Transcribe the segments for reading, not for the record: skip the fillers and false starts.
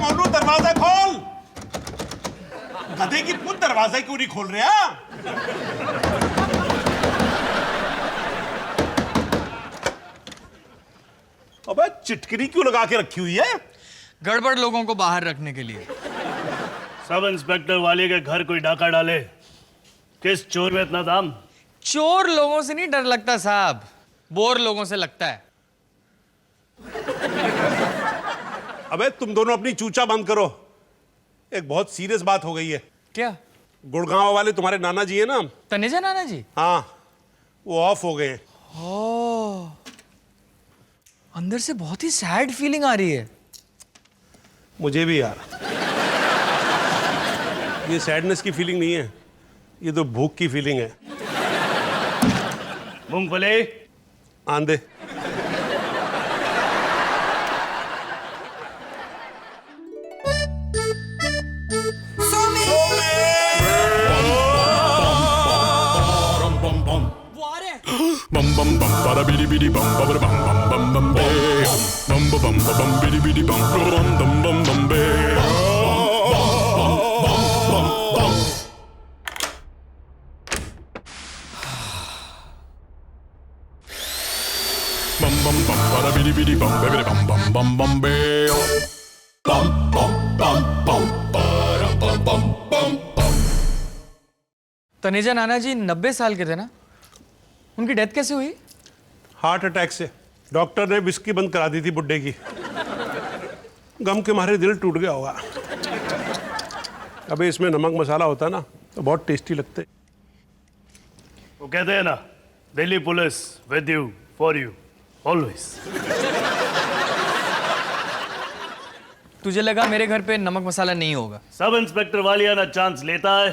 मोनू दरवाजा खोल। गधे की पुत दरवाजा क्यों नहीं खोल रहा? अबे चिटकनी क्यों लगा के रखी हुई है? गड़बड़ लोगों को बाहर रखने के लिए। सब इंस्पेक्टर वाले के घर कोई डाका डाले। किस चोर में इतना दाम? चोर लोगों से नहीं डर लगता साहब, बोर लोगों से लगता है। अबे तुम दोनों अपनी चूचा बंद करो। एक बहुत सीरियस बात हो गई है। क्या? गुड़गांव वाले तुम्हारे नाना जी है ना, तनेजा नाना जी? हाँ, वो ऑफ हो गए हैं। ओह, अंदर से बहुत ही सैड फीलिंग आ रही है। मुझे भी यार। ये सैडनेस की फीलिंग नहीं है, ये तो भूख की फीलिंग है। मूंगफली आंधे। bum bum bum bada bidi bidi bum bum bum bum bum bum bum bum bum bum bidi bidi bum bum bum bum bum bum bum bum bada bidi bidi bum bidi bum bum bum bum bum bum bum bum bum. Taneja नाना जी 90 साल के थे ना? उनकी death कैसे हुई? Heart attack से। Doctor ने विस्की बंद करा दी थी बुड्ढे की। गम के मारे दिल टूट गया होगा। अबे इसमें नमक मसाला होता ना तो बहुत टेस्टी लगते। वो कहते हैं ना, Delhi police with you for you always. तुझे लगा मेरे घर पे नमक मसाला नहीं होगा? सब इंस्पेक्टर वालिया ना चांस लेता है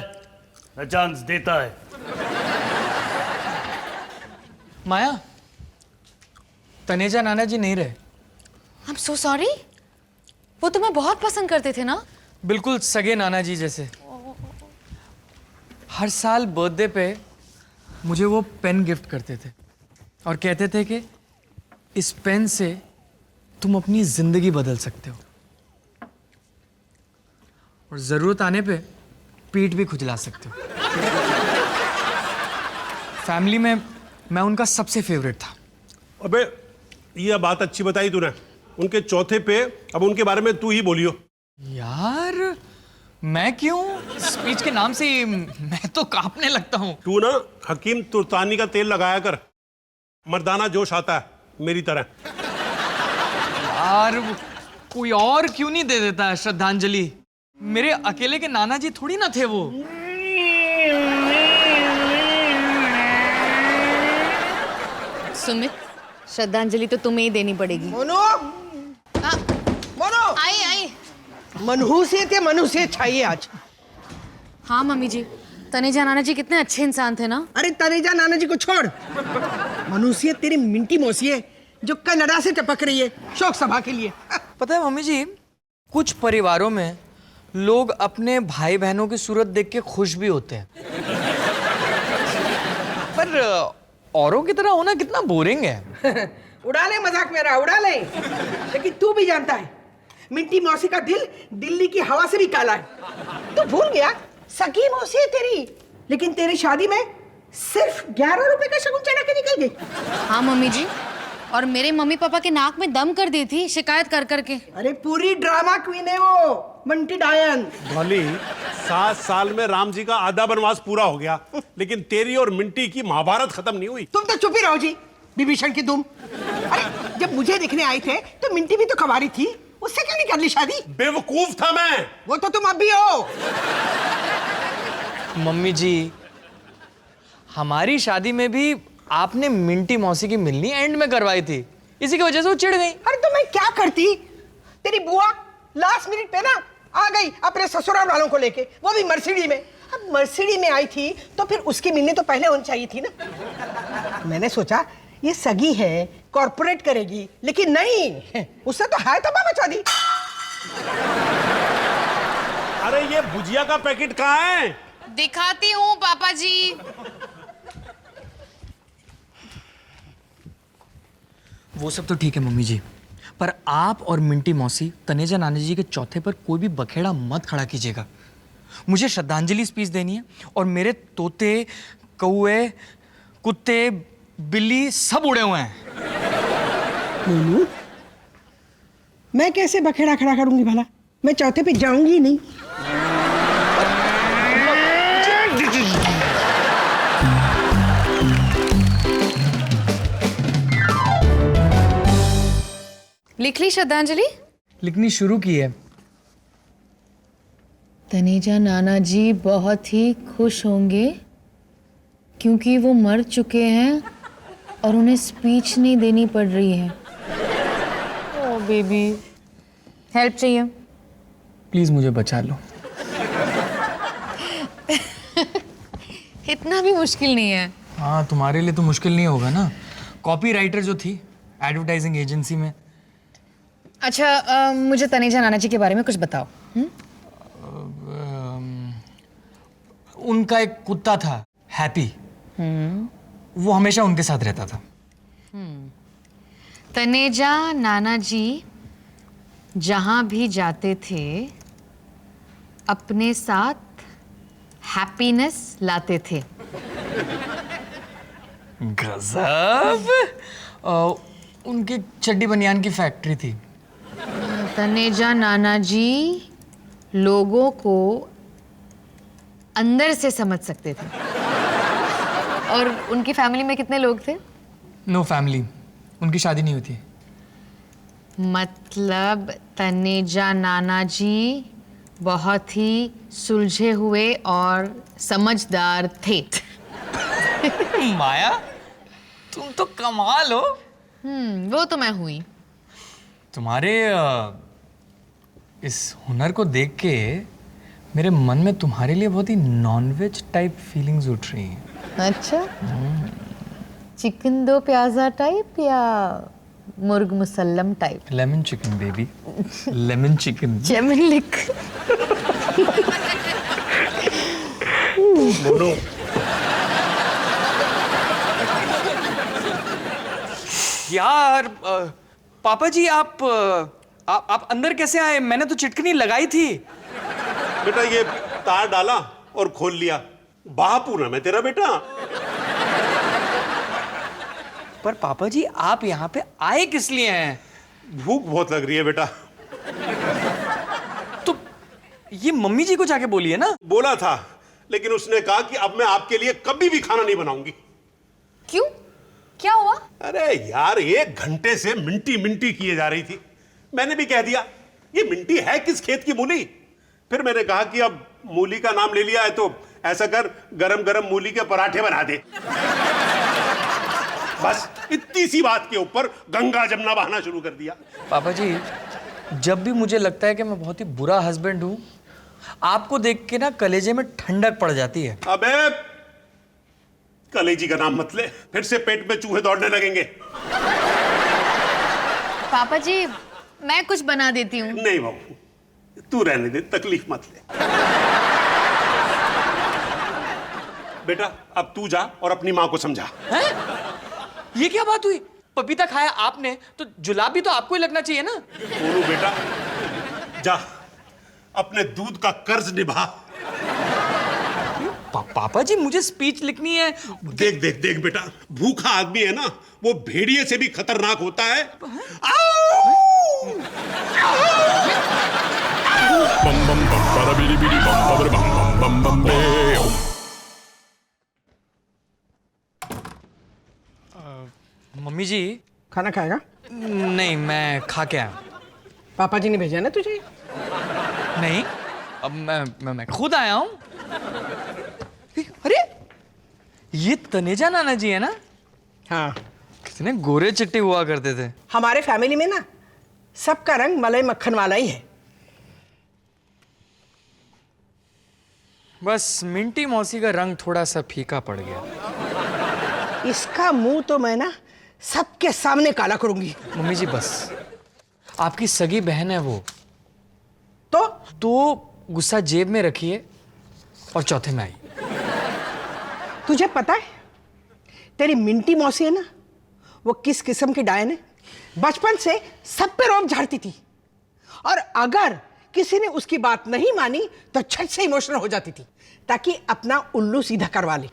ना चांस देता है। माया, तनेजा नाना जी नहीं रहे। I am so sorry. वो तुम्हें बहुत पसंद करते थे ना? बिल्कुल सगे नाना जी जैसे। हर साल बर्थडे पे मुझे वो पेन गिफ्ट करते थे और कहते थे कि इस पेन से तुम अपनी जिंदगी बदल सकते हो और जरूरत आने पे पीठ भी खुजला सकते हो। फैमिली में मैं उनका सबसे फेवरेट था। अबे ये बात अच्छी बताई तूने। उनके चौथे पे अब उनके बारे में तू ही बोलियो। यार मैं क्यों? स्पीच के नाम से ही मैं तो कांपने लगता हूँ। तू ना हकीम तुर्तानी का तेल लगाया कर, मर्दाना जोश आता है मेरी तरह। यार कोई और क्यों नहीं दे देता है श्रद्धांजलि? मेरे अकेले के नाना जी थोड़ी ना थे वो। सुमित, श्रद्धांजलि तो तुम्हें ही देनी पड़ेगी। मोनो, मोनो, आई मनहूसियत या मनुष्यत चाहिए आज। हाँ मम्मी जी, तनेजा नाना जी कितने अच्छे इंसान थे ना। अरे तनेजा नाना जी को छोड़, मनुष्यत तेरी मिंटी मौसी है जो कनाडा से टपक रही है शौक सभा के लिए। पता है मम्मी जी, कुछ परिवारों में लोग अपने भाई बहनों की सूरत देख के खुश भी होते हैं, पर औरों की तरह होना कितना बोरिंग है। उड़ा ले मजाक मेरा, उड़ा ले। लेकिन तू भी जानता है मिंटी मौसी का दिल दिल्ली की हवा से भी काला है। तू भूल गया सगी मौसी है तेरी, लेकिन तेरी शादी में सिर्फ 11 रुपए का शगुन चढ़ा के निकल गई। हाँ मम्मी जी, और मेरे मम्मी पापा के नाक में दम कर दी थी शिकायत कर करके। अरे पूरी ड्रामा क्वीन है वो मंटी डायन। भली 7 साल में राम जी का आधा वनवास पूरा हो गया, लेकिन तेरी और मिंटी की महाभारत खत्म नहीं हुई। तुम तो चुप ही रहो जी, विभीषण की दुम। अरे जब मुझे देखने आई थे तो मिंटी भी तो कवारी थी, उससे क्यों नहीं कर ली शादी? बेवकूफ था मैं। वो तो तुम अब भी हो। मम्मी जी, हमारी शादी में भी आपने मिंटी मौसी की मिलनी एंड में करवाई थी, इसी की वजह से वो चिढ़ गई। अरे तो मैं क्या करती? तेरी बुआ लास्ट मिनट पे ना आ गई अपने ससुराल वालों को लेके, वो भी मर्सिडी में। अब मर्सिडी में आई थी तो फिर उसकी मिलनी तो पहले होनी चाहिए थी ना। मैंने सोचा ये सगी है, कॉर्पोरेट करेगी, लेकिन नहीं, उससे तो हाय तबाह मचा दी। अरे ये भुजिया का पैकेट कहाँ है? दिखाती हूँ पापा जी। वो सब तो ठीक है मम्मी जी, पर आप और मिंटी मौसी तनेजा नानी जी के चौथे पर कोई भी बखेड़ा मत खड़ा कीजिएगा। मुझे श्रद्धांजलि स्पीच देनी है और मेरे तोते, कौए, कुत्ते, बिल्ली सब उड़े हुए हैं। मोनू, मैं कैसे बखेड़ा खड़ा करूंगी भला? मैं चौथे पे जाऊंगी नहीं। लिख ली श्रद्धांजलि? लिखनी शुरू की है। तनेजा नाना जी बहुत ही खुश होंगे क्योंकि वो मर चुके हैं और उन्हें स्पीच नहीं देनी पड़ रही है। ओ बेबी, हेल्प चाहिए? प्लीज मुझे बचा लो। इतना भी मुश्किल नहीं है। हाँ, तुम्हारे लिए तो मुश्किल नहीं होगा ना। कॉपी राइटर जो थी एडवर्टाइजिंग एजेंसी में। अच्छा, मुझे तनेजा नाना जी के बारे में कुछ बताओ। उनका एक कुत्ता था, हैप्पी। वो हमेशा उनके साथ रहता था। तनेजा नाना जी जहां भी जाते थे अपने साथ हैप्पीनेस लाते थे। गजब। उनकी चड्डी बनियान की फैक्ट्री थी। तनेजा नाना जी लोगों को अंदर से समझ सकते थे। और उनकी फैमिली में कितने लोग थे? नो फैमिली, उनकी शादी नहीं हुई थी। मतलब तनेजा नाना जी बहुत ही सुलझे हुए और समझदार थे। माया, तुम तो कमाल हो। वो तो मैं हुई। तुम्हारे इस हुनर को देख के मेरे मन में तुम्हारे लिए बहुत ही नॉनवेज टाइप फीलिंग्स उठ रही हैं। अच्छा, चिकन दो प्याजा टाइप या murgh musallam type? Lemon chicken baby, lemon chicken. जेमिन लिख। मोनू, यार पापा जी, आप अंदर कैसे आए? मैंने तो चिटकनी लगाई थी। बेटा ये तार डाला और खोल लिया। बापू ना मैं तेरा बेटा। पर पापा जी, आप यहाँ पे आए किस लिए हैं? भूख बहुत लग रही है बेटा। तो ये मम्मी जी को जाके बोलिए ना। बोला था, लेकिन उसने कहा कि अब मैं आपके लिए कभी भी खाना नहीं बनाऊंगी। क्यों? क्या हुआ? अरे यार, 1 घंटे से मिंटी मिंटी किए जा रही थी। मैंने भी कह दिया ये मिंटी है किस खेत की मूली। फिर मैंने कहा कि अब मूली का नाम ले लिया है तो ऐसा कर, गरम गरम मूली के पराठे बना दे। बस इतनी सी बात के ऊपर गंगा जमुना बहाना शुरू कर दिया। पापा जी, जब भी मुझे लगता है कि मैं बहुत ही बुरा हस्बैंड हूं, आपको देख के ना कलेजे में ठंडक पड़ जाती है। अबे कलेजी का नाम मत ले, फिर से पेट में चूहे दौड़ने लगेंगे। पापा जी, मैं कुछ बना देती हूँ। नहीं बाबू, तू रहने दे, तकलीफ मत ले। बेटा अब तू जा और अपनी माँ को समझा। हैं? ये क्या बात हुई? पपीता खाया आपने तो जुलाब भी तो आपको ही लगना चाहिए ना। बोलू बेटा, जा अपने दूध का कर्ज निभा। पापा जी, मुझे स्पीच लिखनी है। देख देख देख बेटा, भूखा आदमी है ना, वो भेड़िए से भी खतरनाक होता है। आओ! bum bum bum para bidi bidi bum bum bum bum bum bum bam. Mummy ji, खाना खाएगा? नहीं, मैं खा के आया। पापा जी ने भेजा ना तुझे? नहीं, अब मैं खुद आया हूँ। अरे ये तनेजा नाना जी है ना? हाँ, कितने गोरे चिट्टे हुआ करते थे। हमारे फैमिली में ना सबका रंग मलाई मक्खन वाला ही है। बस मिंटी मौसी का रंग थोड़ा सा फीका पड़ गया। इसका मुंह तो मैं ना सबके सामने काला करूंगी। मम्मी जी बस, आपकी सगी बहन है वो, तो गुस्सा जेब में रखिए और चौथे में आई। तुझे पता है तेरी मिंटी मौसी है ना, वो किस किस्म की डायन है? बचपन से सब पे रोब झाड़ती थी, और अगर किसी ने उसकी बात नहीं मानी तो झट से इमोशनल हो जाती थी ताकि अपना उल्लू सीधा करवा ले।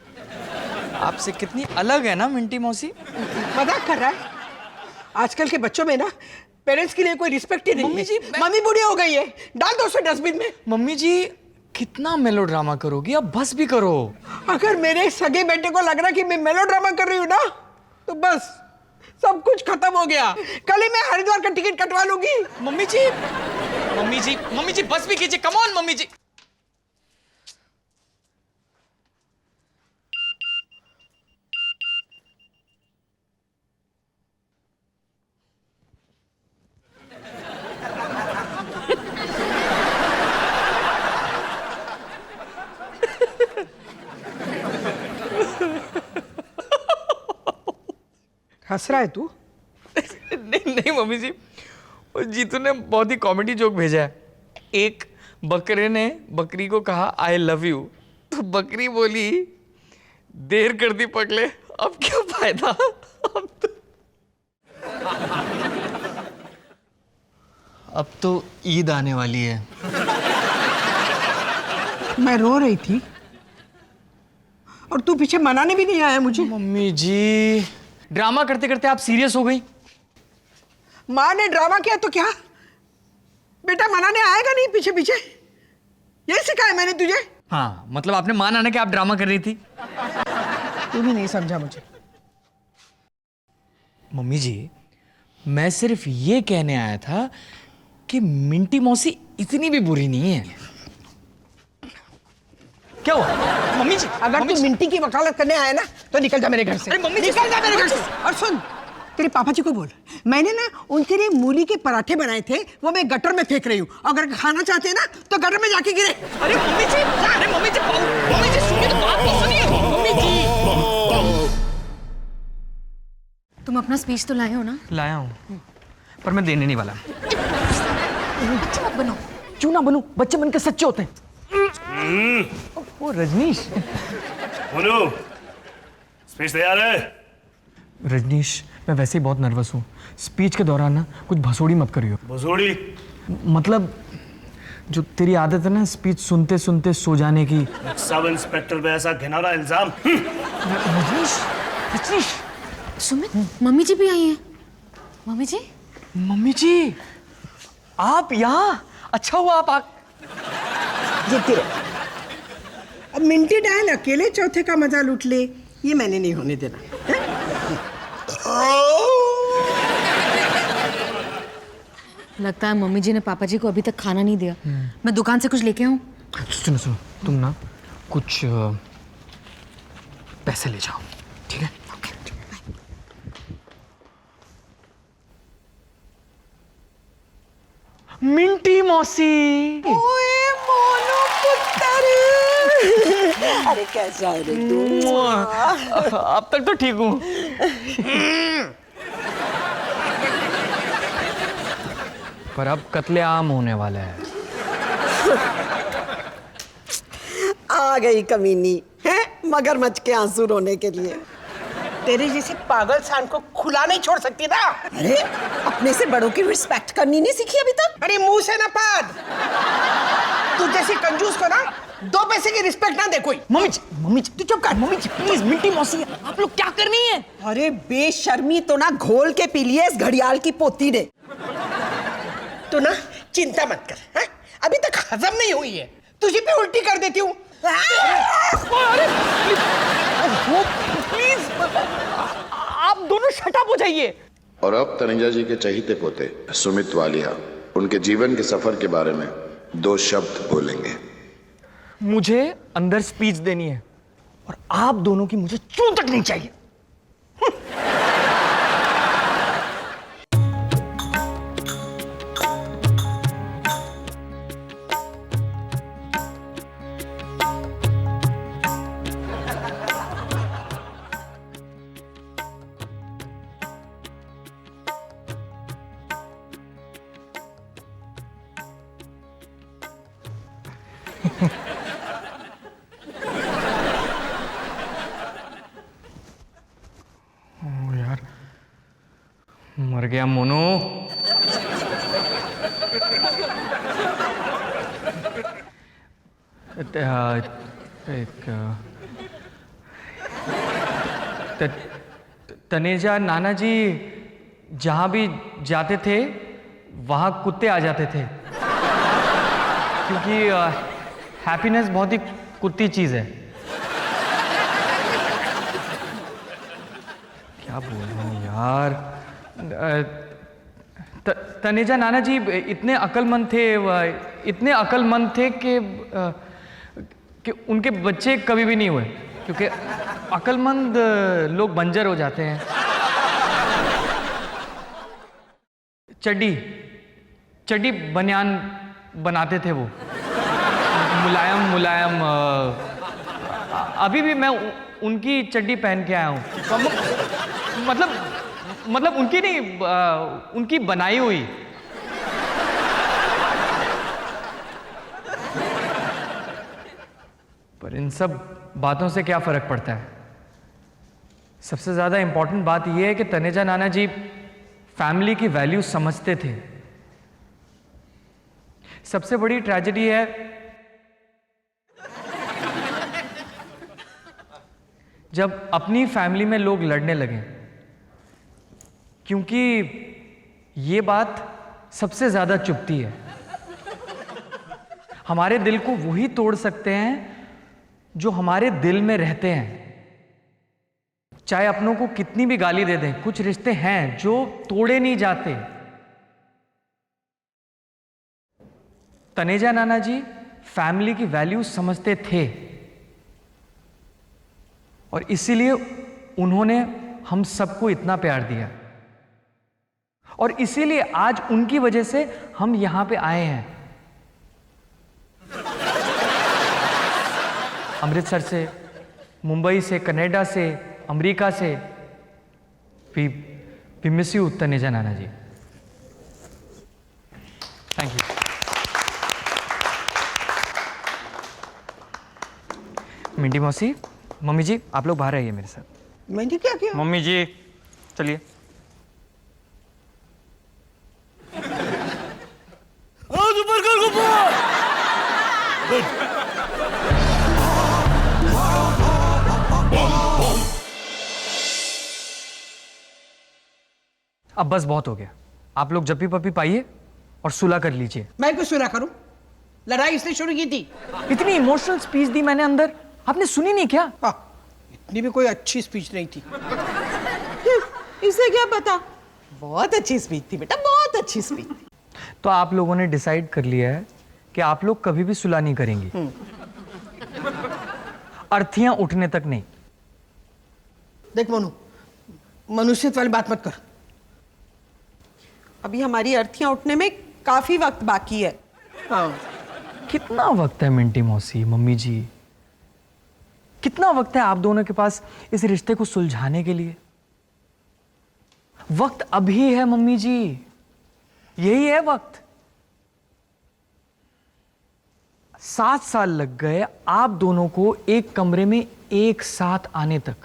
आपसे कितनी अलग है ना मिंटी मौसी। मजाक कर रहा है? आजकल के बच्चों में ना पेरेंट्स के लिए कोई रिस्पेक्ट ही नहीं मम्मी है। जी, मम्मी बूढ़ी हो गई है, डाल दो उसे डस्टबिन में। मम्मी जी कितना मेलोड्रामा करोगी, अब बस भी करो। अगर मेरे सगे बेटे को लग रहा कि मैं मेलोड्रामा कर रही हूँ ना, तो बस सब कुछ खत्म हो गया। कल ही मैं हरिद्वार का टिकट कटवा लूंगी। मम्मी जी, मम्मी जी, मम्मी जी बस भी कीजिए, कम ऑन मम्मी जी। हंस रहा है तू? नहीं नहीं मम्मी जी, वो जीतू ने बहुत ही कॉमेडी जोक भेजा है। एक बकरे ने बकरी को कहा आई लव यू, तो बकरी बोली देर कर दी पगले, अब क्या फायदा। अब तो ईद आने वाली है। मैं रो रही थी और तू पीछे मनाने भी नहीं आया मुझे। मम्मी जी ड्रामा करते करते आप सीरियस हो गई। माँ ने ड्रामा किया तो क्या, बेटा मनाने आएगा नहीं पीछे पीछे, यही सिखाया मैंने तुझे। हाँ मतलब आपने मान आने के आप ड्रामा कर रही थी। तू भी नहीं समझा मुझे। मम्मी जी मैं सिर्फ ये कहने आया था कि मिंटी मौसी इतनी भी बुरी नहीं है। क्या हुआ मम्मी जी? अगर तू मिंटी की वकालत करने आया ना तो निकल जा मेरे घर से। अरे मम्मी जी, निकल जा मेरे घर से। और सुन, तेरे पापा जी को बोल, मैंने ना उनके लिए मूली के पराठे बनाए थे, वो मैं गटर में फेंक रही हूँ। अगर खाना चाहते हैं ना तो गटर में जाके गिरे। अरे मम्मी जी, अरे मम्मी जी, मम्मी जी सुनिए तो बात तो सुनिए। मम्मी जी तुम अपना स्पीच तो लाए हो ना? लाया हूँ पर मैं देने नहीं वाला। बच्चे मत बनो। क्यों ना बनूं, बच्चे बनकर सच्चे होते हैं। ओ रजनीश। बोलो, स्पीच तैयार है? रजनीश मैं वैसे ही बहुत नर्वस हूँ, स्पीच के दौरान ना कुछ भसोड़ी मत करियो। भसोड़ी? मतलब जो तेरी आदत है ना स्पीच सुनते सुनते सो जाने की। सब इंस्पेक्टर पे ऐसा घिनौना इल्जाम? रजनीश, रजनीश। सुमित, मम्मी जी भी आई हैं। मम्मी जी? मम्मी जी आप यहाँ, अच्छा हुआ आप आ। जीती रहे। अब मिंटी डायल अकेले चौथे का मजा लूट ले, ये मैंने नहीं होने देना। लगता है मम्मी जी ने पापा जी को अभी तक खाना नहीं दिया। मैं दुकान से कुछ लेके आऊं? सुनो सुनो, तुम ना कुछ पैसे ले जाओ, ठीक है? मिंटी मौसी। ओए मोनू पुत्तर। अरे कैसा है रे तू? अब तक तो ठीक हूँ। पर अब कत्लेआम होने वाला है। आ गई कमीनी है मगरमच्छ के आंसू रोने के लिए। तेरे जैसे पागल सांड को खुला नहीं छोड़ सकती ना। अरे अपने से बड़ों की रिस्पेक्ट करनी नहीं सीखी अभी तक? अरे मुंह से ना पाद। तू जैसी कंजूस को ना 2 पैसे की रिस्पेक्ट ना दे कोई। मम्मी जी तू चुप कर। मम्मी जी प्लीज, मिंटी मौसी आप लोग क्या कर रही हैं? अरे बेशर्मी तो ना घोल के पी लिए इस घड़ियाल की पोती ने। तू ना चिंता मत कर, है? अभी तक हजम नहीं हुई है, तुझे पे उल्टी कर देती हूँ। प्लीज आप दोनों शट अप हो जाइए। और अब तनुजा जी के चहीते पोते सुमित वालिया उनके जीवन के सफर के बारे में 2 शब्द बोलेंगे। मुझे अंदर स्पीच देनी है और आप दोनों की मुझे चूं तक नहीं चाहिए। मर गया मोनू। तनेजा नाना जी जहां भी जाते थे वहां कुत्ते आ जाते थे, क्योंकि हैप्पीनेस बहुत ही कुत्ती चीज है। क्या बोल रहा हूँ यार। तनेजा नाना जी इतने अक्लमंद थे कि उनके बच्चे कभी भी नहीं हुए, क्योंकि अक्लमंद लोग बंजर हो जाते हैं। चड्डी बनियान बनाते थे वो, मुलायम। अभी भी मैं उनकी चड्डी पहन के आया हूँ। मतलब उनकी नहीं, उनकी बनाई हुई। पर इन सब बातों से क्या फर्क पड़ता है? सबसे ज्यादा इंपॉर्टेंट बात यह है कि तनेजा नाना जी फैमिली की वैल्यू समझते थे। सबसे बड़ी ट्रेजेडी है जब अपनी फैमिली में लोग लड़ने लगे, क्योंकि ये बात सबसे ज्यादा चुभती है। हमारे दिल को वही तोड़ सकते हैं जो हमारे दिल में रहते हैं। चाहे अपनों को कितनी भी गाली दे दें, कुछ रिश्ते हैं जो तोड़े नहीं जाते। तनेजा नाना जी फैमिली की वैल्यू समझते थे और इसीलिए उन्होंने हम सबको इतना प्यार दिया, और इसीलिए आज उनकी वजह से हम यहां पे आए हैं। अमृतसर से, मुंबई से, कनाडा से, अमेरिका से। वी मिस यू तनेजा नाना जी। Thank you. मिंटी मौसी, मम्मी जी आप लोग बाहर आइए मेरे साथ। मैंने क्या किया? मम्मी जी चलिए। अब बस बहुत हो गया। आप लोग जप्पी पप्पी पाइए और सुलह कर लीजिए। मैं क्यों सुना करूं? लड़ाई इसने शुरू की थी। इतनी इमोशनल स्पीच दी मैंने अंदर, आपने सुनी नहीं क्या? हाँ, इतनी भी कोई अच्छी स्पीच नहीं थी। इसे क्या पता? बहुत अच्छी स्पीच थी बेटा, बहुत अच्छी स्पीच थी। तो आप लोगों ने डिसाइड कर लिया है कि आप लोग कभी भी सुलह नहीं करेंगी, अर्थियां उठने तक नहीं। देख मोनू, मनुष्यत्व वाली बात मत कर। अभी हमारी अर्थियां उठने में काफी वक्त बाकी है। हाँ, कितना वक्त है मिंटी मौसी, मम्मी जी? कितना वक्त है आप दोनों के पास इस रिश्ते को सुलझाने के लिए? वक्त अभी है मम्मी जी, यही है वक्त। 7 साल लग गए आप दोनों को एक कमरे में एक साथ आने तक।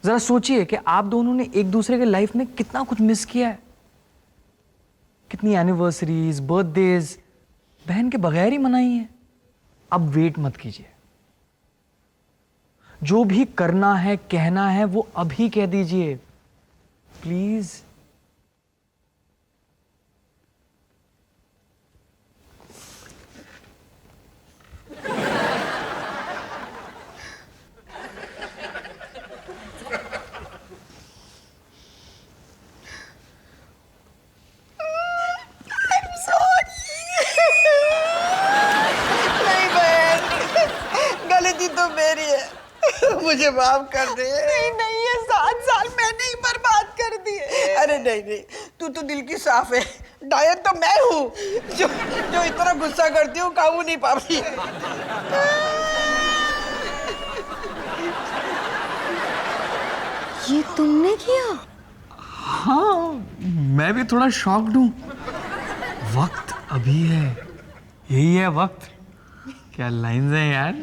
जरा सोचिए कि आप दोनों ने एक दूसरे के लाइफ में कितना कुछ मिस किया है। कितनी एनिवर्सरीज, बर्थडेज बहन के बगैर ही मनाई है। अब वेट मत कीजिए, जो भी करना है, कहना है, वो अभी कह दीजिए प्लीज। नहीं बहन, गलती तो मेरी है, मुझे माफ कर दे। नहीं, ये 7 साल मैंने ही बर्बाद कर दिए। अरे नहीं, तू तो दिल की साफ है। डायन तो मैं हूँ जो इतना गुस्सा करती हूँ, काबू नहीं पाती। ये तुमने किया? हाँ, मैं भी थोड़ा शॉक्ड हूं। वक्त अभी है, यही है वक्त। क्या लाइन्स हैं यार।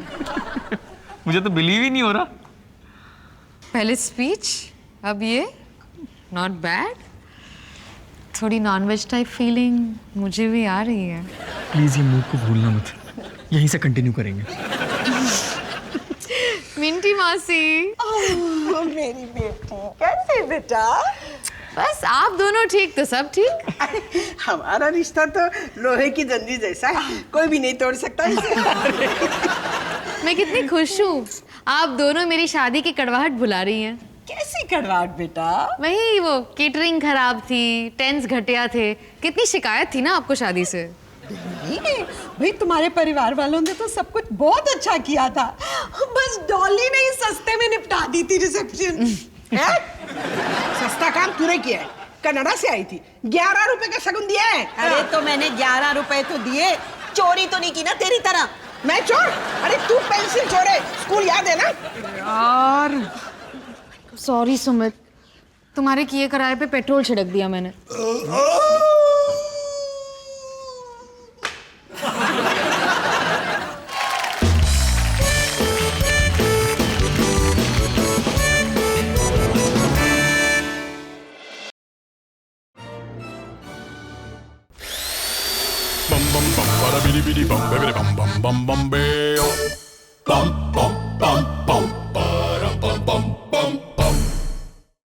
मुझे तो बिलीव ही नहीं हो रहा। पहले स्पीच, अब ये। Not bad. थोड़ी नॉनवेज टाइप फीलिंग मुझे भी आ रही है। प्लीज़ ये मूड को भूलना मत, यहीं से कंटिन्यू करेंगे। मिंटी मौसी, ओह, मेरी बेटी कैसे बेटा? बस आप दोनों ठीक तो सब ठीक। हमारा रिश्ता तो लोहे की जंजीर जैसा है, कोई भी नहीं तोड़ सकता इसे। मैं कितनी खुश हूँ, आप दोनों मेरी शादी की कड़वाहट भुला रही हैं। कैसी कड़वाहट बेटा? वही वो केटरिंग खराब थी, टेंट्स घटिया थे, कितनी शिकायत थी ना आपको शादी से। नहीं, भाई तुम्हारे परिवार वालों ने तो सब कुछ बहुत अच्छा किया था, बस डॉली ने ही सस्ते में निपटा दी थी रिसेप्शन। सस्ता काम तूने किया है, कनाडा से आई थी, 11 रुपए का शगुन दिया है। अरे तो मैंने 11 रुपए तो दिए, चोरी तो नहीं की ना तेरी तरह। मैं चोर? अरे तू पेंसिल चोरे, स्कूल याद है ना? यार सॉरी सुमित, तुम्हारे किए कराए पे पेट्रोल छिड़क दिया मैंने। Bum bum bum, bada bidi bidi bum, bidi bum bum bum bum, bam. Bum bum bum.